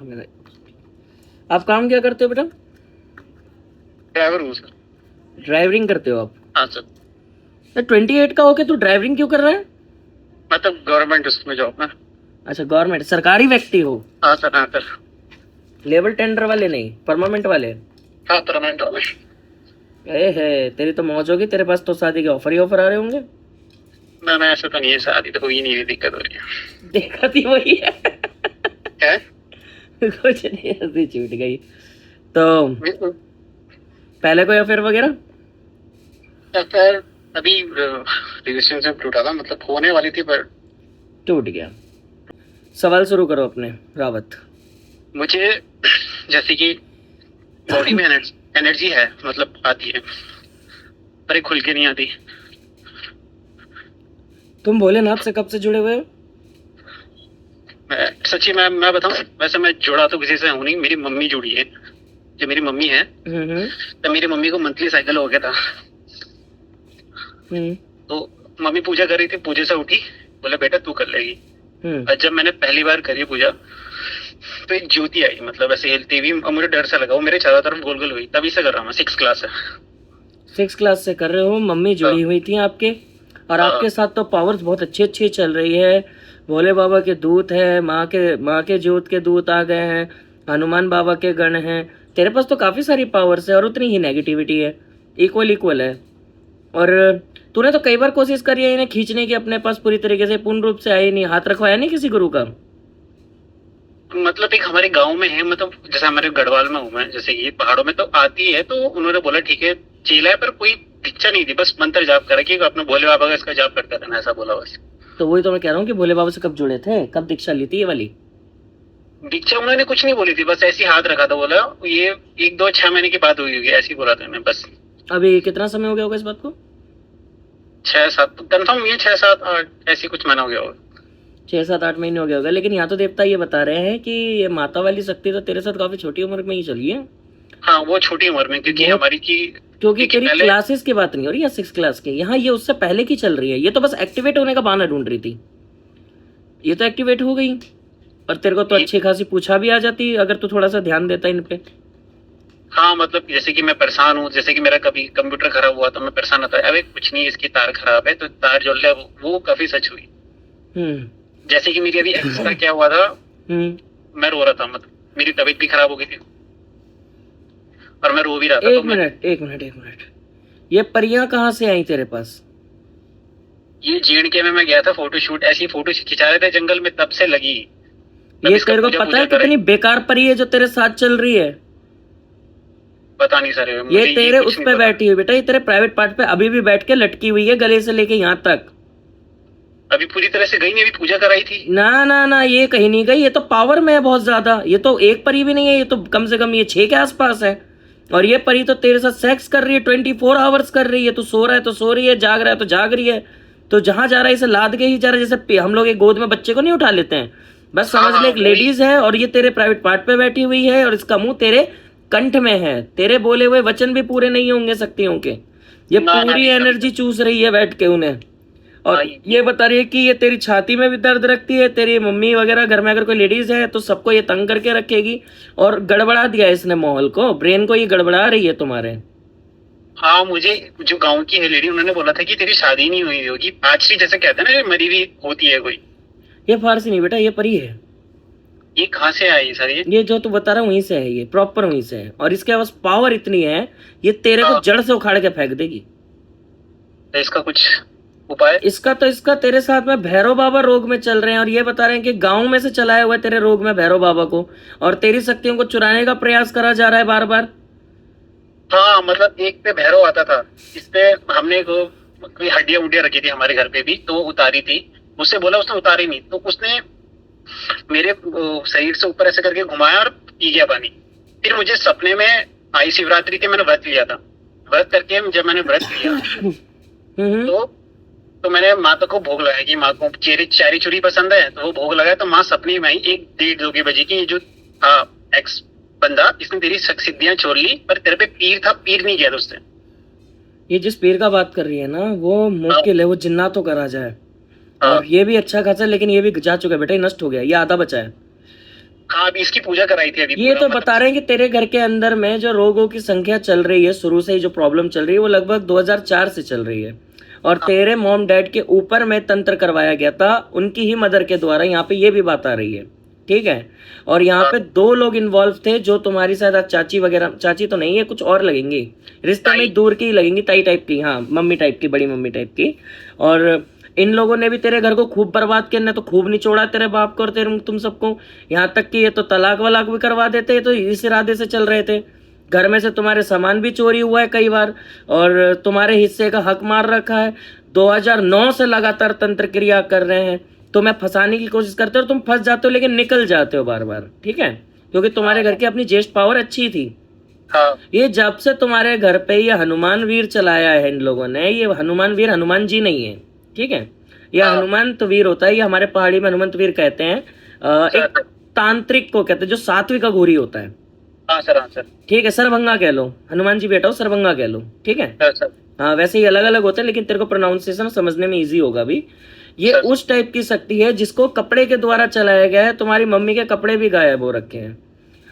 मेरा आप काम क्या करते हो बेटा? ड्राइवर हूँ सर। ड्राइवरिंग करते हो आप? हाँ सर। 28 का होके तू ड्राइवरिंग क्यों कर रहा है? मतलब गवर्नमेंट उसमें जॉब में। अच्छा, गवर्नमेंट सरकारी व्यक्ति हो? हाँ सर। हाँ सर। लेवल टेंडर वाले नहीं, परमानेंट वाले? हाँ परमानेंट वाला। ए है, तेरी तो मौज होगी, तेरे पास तो शादी के ऑफर ही ऑफर आ रहे होंगे। ना ऐसा तो नहीं है, शादी तो हुई नहीं, दिक्कत हो रही है। दिक्कत ही वही है। क्या? कुछ नहीं, हंसी छूट गई। तो पहले कोई अफेयर वगैरह? सर अभी रिलेशनशिप टूटा था, मतलब होने वाली थी पर टूट गया। सवाल शुरू करो अपने रावत। मुझे जैसे कि बॉडी में एनर्जी है, मतलब आती है पर ये खुल के नहीं आती। तुम भोलेनाथ से कब से जुड़े हुए हो? सच्ची मैं बताऊं, वैसे मैं जुड़ा तो किसी से हूं नहीं, मेरी मम्मी जुड़ी है। जो मेरी मम्मी है, तो मेरी मम्मी को मंथली साइकिल हो गया था। तो मम्मी पूजा कर रही थी, पूजा से उठी, बोले बेटा तू कर लेगी। और जब मैंने पहली बार करी पूजा तो एक ज्योति आई, मतलब ऐसे हिलती हुई, और मुझे डर सा लगा, वो मेरे चारों तरफ गोल गोल हुई। तभी से कर रहा हूँ, 6 क्लास से। 6 क्लास से कर रहे हो? मम्मी जुड़ी हुई थी आपके, और आपके साथ तो पावर्स बहुत अच्छी अच्छी चल रही है। भोले बाबा के दूत है, माँ के ज्योत के दूत आ गए हैं, हनुमान बाबा के गण हैं। तेरे पास तो काफ़ी सारी पावर्स है और उतनी ही नेगेटिविटी है, इक्वल है। और तूने तो कई बार कोशिश करी है इन्हें खींचने की अपने पास, पूरी तरीके से पूर्ण रूप से आई नहीं, हाथ रखवाया नहीं किसी गुरु का? मतलब एक हमारे गांव में है, मतलब जैसे हमारे गढ़वाल में हूँ मैं, जैसे ये पहाड़ों में तो आती है, तो उन्होंने बोला ठीक है चेला है, पर कोई दीक्षा नहीं थी, बस मंत्र जाप करा कि अपने भोले बाबा का इसका जाप करता रहना, ऐसा बोला बस। तो वही तो मैं कह रहा हूँ कि भोले बाबा से कब जुड़े थे, कब दीक्षा ली थी ये वाली? दीक्षा उन्होंने कुछ नहीं बोली थी, बस ऐसे ही हाथ रखा था, बोला ये 1-2-6 महीने की बात हुई होगी, ऐसे ही बोला था उन्होंने बस। अभी कितना समय हो गया होगा इस बात को? 6-7 कंफर्म हुई है, 6-7-8 ऐसी कुछ महीना हो गया होगा। 6-7-8 महीने हो गया होगा। लेकिन यहाँ तो देवता ये बता रहे हैं कि ये माता वाली शक्ति तो तेरे साथ काफी छोटी उम्र में ही चली है। हाँ वो छोटी उम्र में, क्योंकि हमारी की क्योंकि तेरी क्लासेस की बात नहीं हो रही है 6 क्लास के, यहाँ ये उससे पहले की चल रही है। ये तो बस एक्टिवेट होने का बहाना ढूंढ रही थी, ये तो एक्टिवेट हो गई। और तेरे को तो अच्छी खासी पूछा भी आ जाती अगर तू थोड़ा सा ध्यान देता इन पे। हाँ मतलब जैसे कि मैं परेशान हूँ, जैसे कि मेरा कभी कंप्यूटर खराब हुआ तो मैं परेशान होता है, अबे कुछ नहीं इसकी तार खराब है, तो तार जो है वो काफी सच हुई। जैसे कि मेरी अभी एक्स्ट्रा क्या हुआ था, मैं रो रहा था, मतलब मेरी तबीयत भी खराब हो गई थी और मैं रो भी रहा था। एक मिनट, ये परियां कहाँ से आई तेरे पास? ये JNK में मैं गया था फोटोशूट, ऐसी फोटो खिंचा रहे थे जंगल में, तब से लगी। ये तेरे को पता है कितनी बेकार परी है जो तेरे साथ चल रही है? पता नहीं सर, ये तेरे उस पे बैठी हुई बेटा, ये तेरे प्राइवेट पार्ट पे अभी भी बैठ के लटकी हुई है, गले से लेके यहाँ तक। अभी पूरी तरह से गई नहीं, अभी पूजा कराई थी। ना ये कहीं नहीं गई, ये तो पावर में है बहुत ज्यादा। ये तो एक परी भी नहीं है, ये तो कम से कम ये 6 के आसपास है। और ये परी तो तेरे साथ सेक्स कर रही है, 24 आवर्स कर रही है। तू सो रहा है तो सो रही है, जाग रहा है तो जाग रही है। तो जहां जा रहा है इसे लाद के ही जा रहा है, जैसे हम लोग एक गोद में बच्चे को नहीं उठा लेते हैं, बस समझ ले एक लेडीज है और ये तेरे प्राइवेट पार्ट पे बैठी हुई है, और इसका मुंह तेरे कंठ में है। तेरे बोले हुए वचन भी पूरे नहीं होंगे शक्तियों के, ये पूरी एनर्जी चूस रही है बैठ के उन्हें। और ये बता रही है कि ये तेरी छाती में भी दर्द रखती है। तेरी मम्मी वगैरह घर में अगर कोई लेडीज है तो सबको ये तंग करके रखेगी, और गड़बड़ा दिया इसने माहौल को, ब्रेन को ये गड़बड़ा रही है तुम्हारे। हाँ मुझे जो गांव की है लेडी, उन्होंने बोला था कि तेरी शादी नहीं हुई होगी, आछरी जैसे कहते हैं ना, मरी हुई होती है कोई। ये फारसी नहीं बेटा, ये परी है। ये कहाँ से आई सर? ये जो तू बता रहा वहीं से है, ये प्रॉपर वहीं से है। और इसके पास पावर इतनी है, ये तेरे को जड़ से उखाड़ के फेंक देगी। तो इसका कुछ उपाय? इसका तेरे साथ में भैरव बाबा रोग में चल रहे हैं, और ये बता रहे हैं कि गांव में से चलाया हुआ है तेरे रोग में भैरव बाबा को, और तेरी शक्तियों को चुराने का प्रयास करा जा रहा है बार बार। हाँ मतलब एक पे भैरव आता था, इस पे हमने कोई हड्डियां उड्डियां रखी थी हमारे घर पे भी, तो वो उतारी थी। मुझसे बोला, उसने उतारी नहीं, तो उसने मेरे शरीर से ऊपर ऐसे करके घुमाया और पी गया पानी। फिर मुझे सपने में आई, शिवरात्रि के मैंने व्रत लिया था, व्रत करके जब मैंने व्रत लिया तो मैंने माता को भोग लगाया कि माँ को चारी चूरी पसंद है, तो वो भोग लगाया। तो माँ सपने में आई 1-1:30-2 बजे की, जो था एक्स बंदा, इसने तेरी सिद्धियां छोड़ ली, पर तेरे पे पीर था, पीर नहीं गया था उससे। ये जिस पीर का बात कर रही है ना, वो मुश्किल है, वो जिन्नातों का राजा है। और ये भी अच्छा खासा, लेकिन ये भी जा चुका है बेटा, ये नष्ट हो गया, ये आधा बचा है। हाँ अभी इसकी पूजा कराई थी अभी ये पूरा तो मतलब। बता रहे हैं कि तेरे घर के अंदर में जो रोगों की संख्या चल रही है, शुरू से ही जो प्रॉब्लम चल रही है वो लगभग 2004 से चल रही है। और हाँ तेरे मॉम डैड के ऊपर में तंत्र करवाया गया था उनकी ही मदर के द्वारा, यहाँ पे ये भी बात आ रही है, ठीक है। और यहाँ हाँ पे 2 लोग इन्वॉल्व थे जो तुम्हारी शायद आज चाची वगैरह, चाची तो नहीं है, कुछ और लगेंगी, रिश्ते में ताई। दूर की ही लगेंगी, ताई टाइप की, हाँ मम्मी टाइप की, बड़ी मम्मी टाइप की। और इन लोगों ने भी तेरे घर को खूब बर्बाद किया, ने तो खूब निचोड़ा तेरे बाप को और तेरे तुम सबको, यहाँ तक कि ये तो तलाक वलाक भी करवा देते, ये तो इस इरादे से चल रहे थे। घर में से तुम्हारे सामान भी चोरी हुआ है कई बार, और तुम्हारे हिस्से का हक मार रखा है। 2009 से लगातार तंत्र क्रिया कर रहे हैं, तुम्हें फंसाने की कोशिश करते हो और तुम फंस जाते हो, लेकिन निकल जाते हो बार बार, ठीक है, क्योंकि तुम्हारे घर की अपनी जेस्ट पावर अच्छी थी। हाँ ये जब से तुम्हारे घर पे ये हनुमान वीर चलाया है इन लोगों ने, ये हनुमान वीर हनुमान जी नहीं है, ठीक है, यह हाँ हनुमंत वीर होता है, ये हमारे पहाड़ी में हनुमंत वीर कहते हैं। एक सर। तांत्रिक को कहते हैं जो सात्विक घोरी होता है, हाँ सर, हाँ सर। ठीक है, सरभंगा कह लो, हनुमान जी बेटा हो सरभंगा कह लो, ठीक है। Sir sir. हाँ वैसे ही अलग अलग होते हैं, लेकिन तेरे को प्रोनाउंसिएशन समझने में इजी होगा भी। ये सर। उस टाइप की शक्ति है जिसको कपड़े के द्वारा चलाया गया है। तुम्हारी मम्मी के कपड़े भी गायब हो रखे हैं,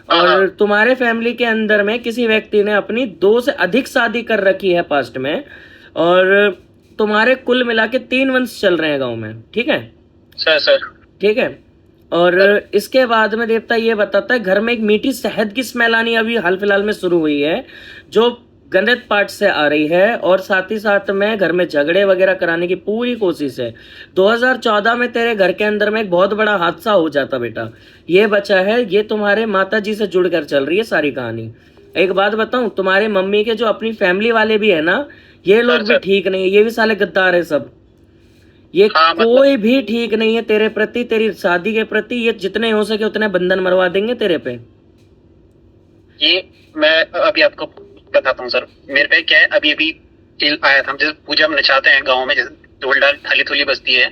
हाँ और हाँ तुम्हारे फैमिली के अंदर में किसी व्यक्ति ने अपनी 2 से अधिक शादी कर रखी है पास्ट में, और तुम्हारे कुल मिला के 3 वंश चल रहे हैं गांव में, ठीक है, सर सर। ठीक है। और इसके बाद में देवता ये बताता है घर में एक मीठी शहद की स्मेल आनी अभी हाल फिलहाल में शुरू हुई है, जो गंदे पार्ट से आ रही है, और साथ ही साथ में घर में झगड़े वगैरह कराने की पूरी कोशिश है। 2014 में तेरे घर के अंदर में एक बहुत बड़ा हादसा हो जाता बेटा, ये बचा है, ये तुम्हारे माता जी से जुड़कर चल रही है सारी कहानी। एक बात बताऊं, तुम्हारे मम्मी के जो अपनी फैमिली वाले भी है ना, ये लोग भी सर। ठीक नहीं है, ये भी साले गद्दार है सब, ये हाँ मतलब कोई भी ठीक नहीं है तेरे प्रति, तेरी शादी के प्रति। ये जितने हो सके उतने बंधन मरवा देंगे तेरे पे। ये मैं अभी आपको बताता हूँ सर। मेरे पे क्या है, अभी अभी चिल आया था, हम जैसे पूजा में नचाते हैं गाँव में, जैसे ढोल डाल थाली थोली बजती है,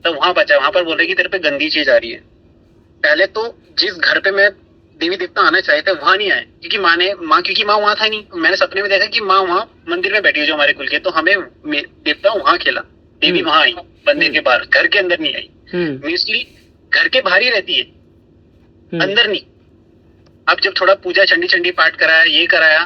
तो वहां बचा, वहां पर बोल रहे कि तेरे पे गंदी चीज आ रही है। पहले तो जिस घर पे मैं देवी देवता आना चाहे थे वहां नहीं आए, क्योंकि क्योंकि माँ वहां था नहीं। मैंने सपने में देखा कि माँ वहां मंदिर में बैठी है जो हमारे कुल के, तो हमें देवता वहां खेला, देवी वहां आई मंदिर के बाहर, घर के अंदर नहीं आई। मोस्टली घर के बाहर ही रहती है, अंदर नहीं। अब जब थोड़ा पूजा चंडी चंडी पाठ कराया, ये कराया,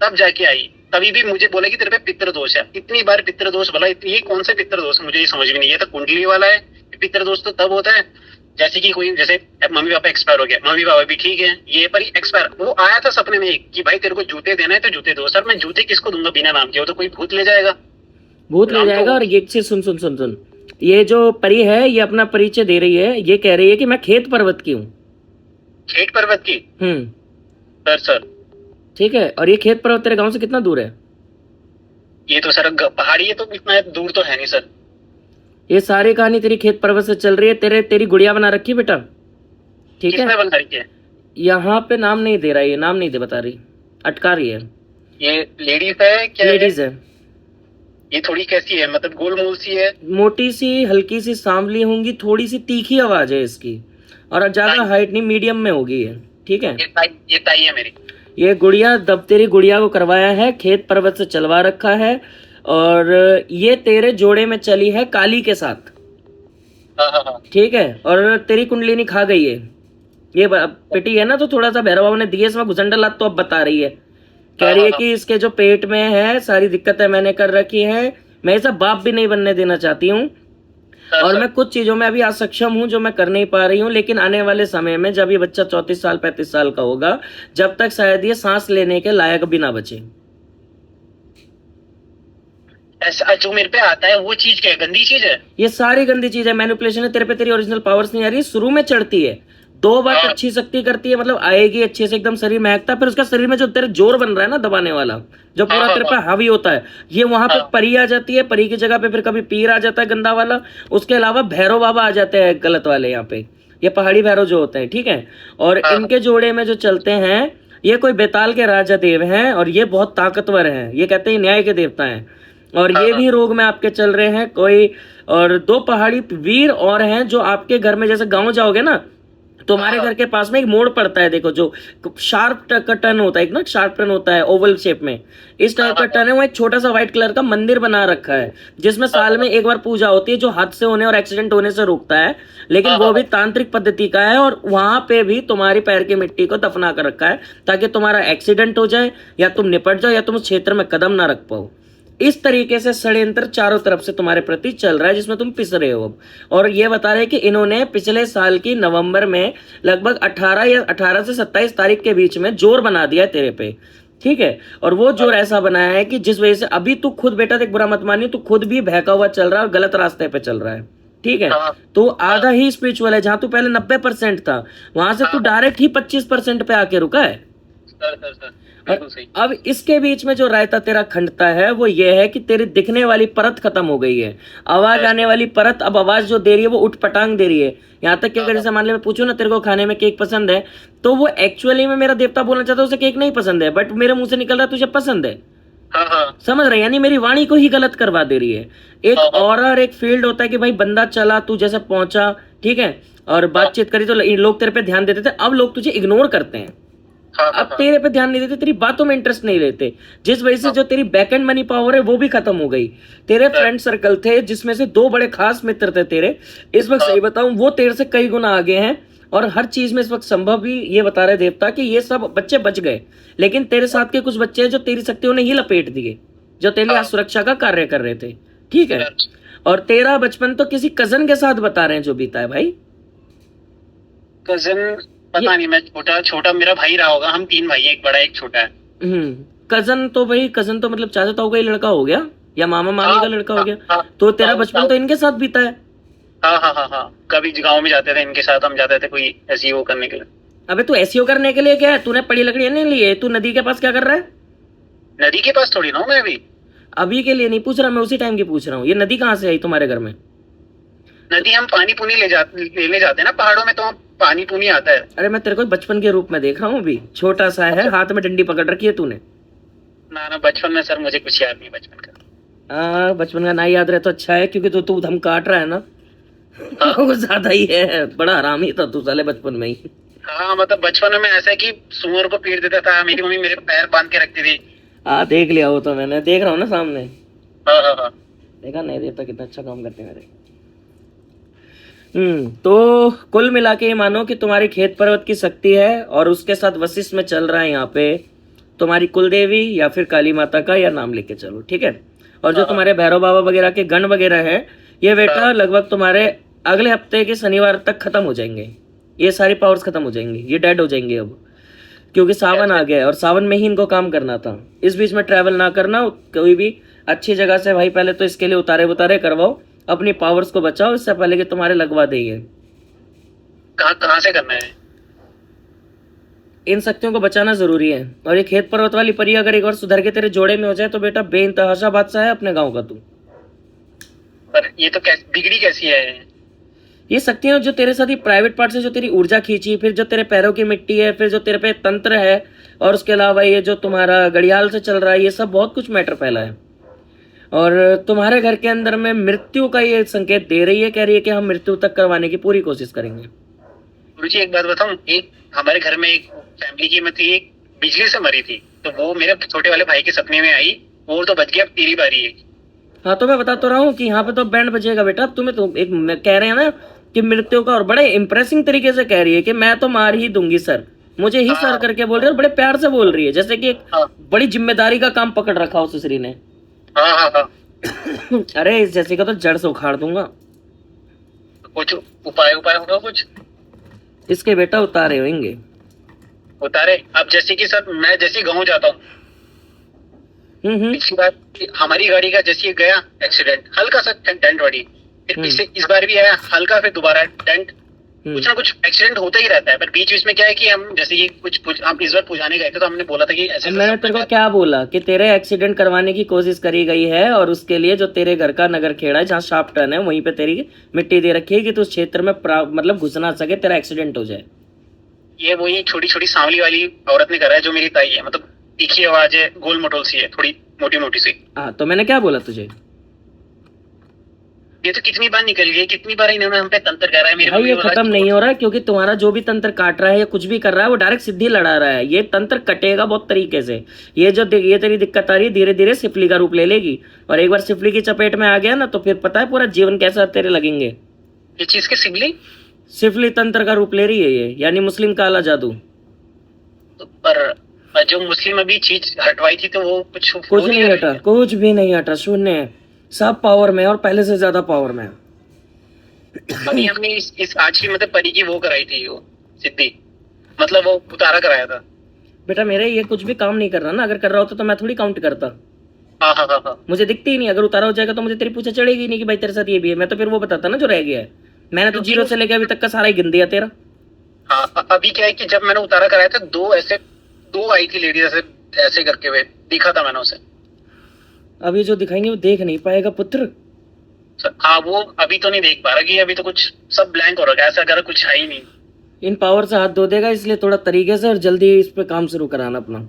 तब जाके आई। तभी भी मुझे बोला कि तेरे पे पितृ दोष है। इतनी बार पितृ दोष बोला, ये कौन सा पितृ दोष, मुझे ये समझ में नहीं है। तो कुंडली वाला है, पितृ दोष तो तब होता है जैसे कि कोई, जैसे मम्मी पापा एक्सपायर हो गया, मम्मी पापा भी ठीक है, ये पर एक्सपायर। वो आया था सपने में कि भाई तेरे को जूते देना है तो जूते दो। सर मैं जूते किसको दूंगा बिना नाम के, वो तो कोई भूत ले जाएगा, भूत ले जाएगा। और ये चीज सुन सुन सुन सुन, ये जो परी है ये अपना परिचय दे रही है, ये कह रही है कि मैं खेत पर्वत की हूँ। खेत पर्वत की? सर सर ठीक है, और ये खेत पर्वत तेरे गांव से कितना दूर है? ये तो सर पहाड़ी है, तो इतना दूर तो है नहीं सर। ये सारी कहानी तेरी खेत पर्वत से चल रही है। तेरी गुड़िया बना रखी है बेटा, ठीक है। किसने बना रही है? यहाँ पे नाम नहीं दे रहा है, ये नाम नहीं दे बता रही, अटका रही है। ये लेडीज है क्या? लेडीज है। ये थोड़ी कैसी है, मतलब गोल मोल सी है? मोटी सी, हल्की सी सांवली होंगी, थोड़ी सी तीखी आवाज है इसकी, और ज्यादा हाइट नहीं, मीडियम में होगी ये, ठीक है। ये ताई है मेरी। ये गुड़िया दब तेरी गुड़िया को करवाया है, खेत पर्वत से चलवा रखा है, और ये तेरे जोड़े में चली है काली के साथ, हाँ। ठीक है। और तेरी कुंडलिनी खा गई है, ये पिटी है ना, तो थोड़ा सा भैरव बाबा ने दिए इसमें घुसंडा लात, तो अब बता रही है, कह रही है कि इसके जो पेट में है सारी दिक्कतें मैंने कर रखी है, मैं ऐसा बाप भी नहीं बनने देना चाहती हूँ, और मैं कुछ चीजों में अभी असक्षम हूँ जो मैं कर नहीं पा रही हूँ, लेकिन आने वाले समय में जब ये बच्चा 34 साल 35 साल का होगा, जब तक शायद ये सांस लेने के लायक भी ना बचे। ऐसा जो मेरे पे आता है वो चीज क्या है, गंदी चीज है? ये सारी गंदी चीज है, मैनिपुलेशन है। तेरे पे तेरी ओरिजिनल पावर्स नहीं आ रही, शुरू में चढ़ती है, 2 बार अच्छी शक्ति करती है, मतलब आएगी अच्छे से, एकदम शरीर महकता है, फिर उसका शरीर में जो तेरे जोर बन रहा है ना दबाने वाला, जो पूरा तेरे पे हावी होता है, ये वहां पे परी आ जाती है, परी की जगह पे फिर कभी पीर आ जाता है गंदा वाला, उसके अलावा भैरव बाबा आ जाते हैं गलत वाले यहाँ पे, ये पहाड़ी भैरव जो होते हैं, ठीक है। और इनके जोड़े में जो चलते हैं, ये कोई बेताल के राजा देव हैं, और ये बहुत ताकतवर हैं, ये कहते हैं न्याय के देवता हैं, और ये भी रोग में आपके चल रहे हैं कोई। और 2 पहाड़ी वीर और हैं जो आपके घर में, जैसे गांव जाओगे ना, तुम्हारे घर के पास में एक मोड़ पड़ता है, देखो जो शार्प का टर्न होता है, एक ना शार्प टर्न होता है ओवल शेप में, इस टाइप का टर्न है। वो एक छोटा सा व्हाइट कलर का मंदिर बना रखा है जिसमें साल में एक बार पूजा होती है, जो हादसे होने और एक्सीडेंट होने से रोकता है, लेकिन वो भी तांत्रिक पद्धति का है। और वहां पे भी तुम्हारी पैर की मिट्टी को दफना कर रखा है ताकि तुम्हारा एक्सीडेंट हो जाए या तुम निपट जाओ या तुम उस क्षेत्र में कदम ना रख पाओ। इस तरीके से षड्यंत्र चारों तरफ से तुम्हारे प्रति चल रहा है जिसमें तुम पिस रहे हो अब। और ये बता रहे कि इन्होंने पिछले साल की नवंबर में लगभग 18 से 27 तारीख के बीच में जोर बना दिया है तेरे पे, ठीक है। और वो जोर ऐसा बनाया है कि जिस वजह से अभी तू खुद, बेटा देख बुरा मत मानिए, तू खुद भी बहका हुआ चल रहा है और गलत रास्ते पे चल रहा है, ठीक है। तो आधा ही स्पिरिचुअल है, जहां तू पहले 90% था वहां से तू डायरेक्ट ही 25% पे आके रुका है। सर अब इसके बीच में जो रायता तेरा खंडता है वो ये है कि तेरी दिखने वाली परत खत्म हो गई है, आवाज आने वाली परत अब आवाज जो दे रही है वो उठ पटांग दे रही है। यहाँ तक कि अगर जैसे मान ले मैं पूछूं ना तेरे को खाने में केक पसंद है, तो वो एक्चुअली में मेरा देवता बोलना चाहता है उसे केक नहीं पसंद है, बट मेरे मुंह से निकल रहा है तुझे पसंद है। समझ रहे, यानी मेरी वाणी को ही गलत करवा दे रही है। एक और एक फील्ड होता है कि भाई बंदा चला, तू जैसे पहुंचा, ठीक है, और बातचीत करी तो लोग तेरे पे ध्यान देते थे, अब लोग तुझे इग्नोर करते हैं, अब तेरे पे ध्यान नहीं देते, तेरी बातों में इंटरेस्ट नहीं लेते, जिस वजह से जो तेरी बैक एंड मनी पावर है वो भी खत्म हो गई। तेरे फ्रेंड सर्कल थे जिसमें से 2 बड़े खास मित्र थे तेरे, इस वक्त सही बताऊं वो तेरे से कई गुना आगे हैं। और हर चीज में इस वक्त संभव भी ये बता रहे देवता कि ये सब बच्चे बच गए, लेकिन तेरे साथ के कुछ बच्चे जो तेरी शक्तियों ने ही लपेट दिए, जो तेरे लिए सुरक्षा का कार्य कर रहे थे, ठीक है। और तेरा बचपन तो किसी कजन के साथ बता रहे हैं जो बीता है भाई। कजन पता नहीं, मैं छोटा मेरा भाई रहा होगा, हम 3 भाई हैं, एक बड़ा एक छोटा है। कजन तो भाई, कजन तो मतलब चाचा ताऊ का ही लड़का हो गया या मामा मामी का लड़का हो गया, तो तेरा बचपन तो इनके साथ बीता है। हाँ, कभी गाँव में जाते थे इनके साथ, हम जाते थे कोई ऐसी वो करने के लिए। अबे तू एसईओ करने के लिए क्या है, तूने पड़ी लकड़ी नहीं ली है, तू नदी के पास क्या कर रहा है? नदी के पास थोड़ी ना हूँ मैं अभी के लिए नहीं पूछ रहा मैं, उसी टाइम की पूछ रहा हूँ। ये नदी कहाँ से आई तुम्हारे घर में? नदी हम पानी पुनी लेने जाते हैं ना पहाड़ों में, तो पानी पुनी आता है। अरे मैं तेरे को बचपन के रूप में देख रहा हूँ, अभी छोटा सा है, हाथ में डंडी पकड़ रखी है तूने। ना बचपन में सर मुझे कुछ याद नहीं बचपन का। बचपन का ना याद रहे तो अच्छा है, क्योंकि तू धम काट रहा है ना वो ज्यादा ही है, बड़ा हरामी था तू साले बचपन में ही। हाँ मतलब बचपन में ऐसा है कि सुअर को पीट देता था, मेरी मम्मी मेरे पैर बांध के रखती थी। हाँ देख लिया वो तो मैंने, देख रहा हूँ ना सामने। हाँ देखा नहीं, देवता कितना अच्छा काम करते हैं मेरे। तो कुल मिला के मानो कि तुम्हारी खेत पर्वत की शक्ति है और उसके साथ वशिष्ठ में चल रहा है यहाँ पे तुम्हारी कुलदेवी या फिर काली माता का या नाम लेके चलो, ठीक है। और जो तुम्हारे भैरव बाबा वगैरह के गण वगैरह है, ये बेटा लगभग तुम्हारे अगले हफ्ते के शनिवार तक खत्म हो जाएंगे, ये सारी पावर्स खत्म हो जाएंगी, ये डेड हो जाएंगे अब, क्योंकि सावन आ गया है और सावन में ही इनको काम करना था। इस बीच में ट्रैवल ना करना, कोई भी अच्छी जगह से भाई पहले तो इसके लिए उतारे करवाओ, अपनी पावर्स को बचाओ, इससे पहले कि तुम्हारे लगवा देंगे। कहाँ से करना है? इन शक्तियों को बचाना जरूरी है। और ये खेत पर्वत वाली परी अगर एक बार सुधर के तेरे जोड़े में हो जाए तो बेटा बेइंतहा बादशाह है अपने गांव का तू। पर ये तो बिगड़ी कैसी है? ये शक्तियां जो तेरे साथ ही प्राइवेट पार्ट से जो तेरी ऊर्जा खींची, फिर जो तेरे पैरों की मिट्टी है, फिर जो तेरे पे तंत्र है, और उसके अलावा ये जो तुम्हारा घड़ियाल से चल रहा है, ये सब बहुत कुछ मैटर फैला है। और तुम्हारे घर के अंदर में मृत्यु का ये संकेत दे रही है, कह रही है कि हम मृत्यु तक करवाने की पूरी कोशिश करेंगे। गुरुजी एक बात बताऊं, एक हमारे घर में एक फैमिली की मतलब एक बिजली से मरी थी, तो वो मेरे छोटे वाले भाई के सपने में आई, वो तो बच गया, अब तेरी बारी है। हाँ तो मैं बता तो रहा हूँ कि यहाँ पे तो बैंड बजेगा बेटा। अब तुम्हें तो एक कह रहे हैं ना कि मृत्यु का, और बड़े इंप्रेसिंग तरीके से कह रही है कि मैं तो मार ही दूंगी सर, मुझे ही सर करके बोल रही है, और बड़े प्यार से बोल रही है, जैसे कि एक बड़ी जिम्मेदारी का काम पकड़ रखा हो सुश्री ने। अरे इस जैसे का तो जड़ से उखाड़ दूंगा। कुछ उपाय होगा कुछ इसके बेटा? उतारे होंगे उतारे। अब जैसे कि सर मैं जैसे गाँव जाता हूँ, पिछली बार हमारी गाड़ी का जैसे गया एक्सीडेंट, हल्का सा डेंट वाली, फिर पीछे इस बार भी आया हल्का, फिर दोबारा डेंट, कुछ ना कुछ एक्सीडेंट होता ही रहता है। पर बीच में क्या है कि हम जैसे कि कुछ हम इस बार पुजाने गए थे, तो हमने बोला था कि ऐसे। मैंने तेरे को क्या बोला कि तेरे एक्सीडेंट करवाने की कोशिश करी गई है, और उसके लिए जो तेरे घर का नगर खेड़ा है जहाँ शार्प टर्न है वहीं पे तेरी मिट्टी दे रखी है कि तू उस क्षेत्र में मतलब घुस ना सके, तेरा एक्सीडेंट हो जाए। ये वही छोटी छोटी सांवली वाली औरत ने करा है, जो मेरी ताई है, मतलब तीखी आवाज है, गोल मटोल सी है, थोड़ी मोटी मोटी सी। हाँ तो मैंने क्या बोला तुझे? ये तो कितनी बार निकल गई, कितनी बार इन्होंने हम पे तंत्र करा है। मेरे भाई को ये भी बोला खत्म कि नहीं हो रहा है, क्योंकि तुम्हारा जो भी तंत्र काट रहा है या कुछ भी कर रहा है वो डायरेक्ट सिद्धि लड़ा रहा है। ये तंत्र कटेगा बहुत तरीके से। ये तेरी दिक्कत आ रही है, धीरे धीरे सिफली का रूप ले लेगी, और एक बार सिफली की चपेट में आ गया ना तो फिर पता है पूरा जीवन कैसा तेरे लगेंगे। ये चीज के सिबली सिफली तंत्र का रूप ले रही है ये, यानी मुस्लिम काला जादू। पर जो मुस्लिम अभी चीज हटवाई थी तो वो कुछ कुछ नहीं हटा, कुछ भी नहीं हटा, शून्य है। सब पावर में और पहले से ज्यादा पावर में। अभी हमने इस आज की मतलब परी की वो कराई थी, वो सिद्धि, मतलब वो उतारा कराया था। बेटा मेरे ये कुछ भी काम नहीं कर रहा ना, अगर कर रहा होता तो मैं थोड़ी काउंट करता। हाँ हाँ हाँ हाँ मुझे दिखती ही नहीं, अगर उतारा हो जाएगा तो मुझे तेरी पूछे चढ़ेगी नहीं कि भाई तेरे साथ ये भी है। मैं तो फिर वो बताता ना जो रह गया है। मैंने तो जीरो से लेके अभी तक का सारा ही गिन दिया तेरा। हाँ। अभी क्या है कि जब मैंने उतारा कराया था दो आई थी लेडीज ऐसे ऐसे करके हुए, दिखा था मैंने उसे। अभी जो दिखाएंगे वो देख नहीं पाएगा पुत्र। हाँ वो अभी तो नहीं देख पा रहा कि अभी तो कुछ सब ब्लैंक हो रखा है, ऐसा अगर कुछ है ही नहीं। इन पावर से हाथ धो देगा, इसलिए थोड़ा तरीके से और जल्दी इस पे काम शुरू कराना अपना।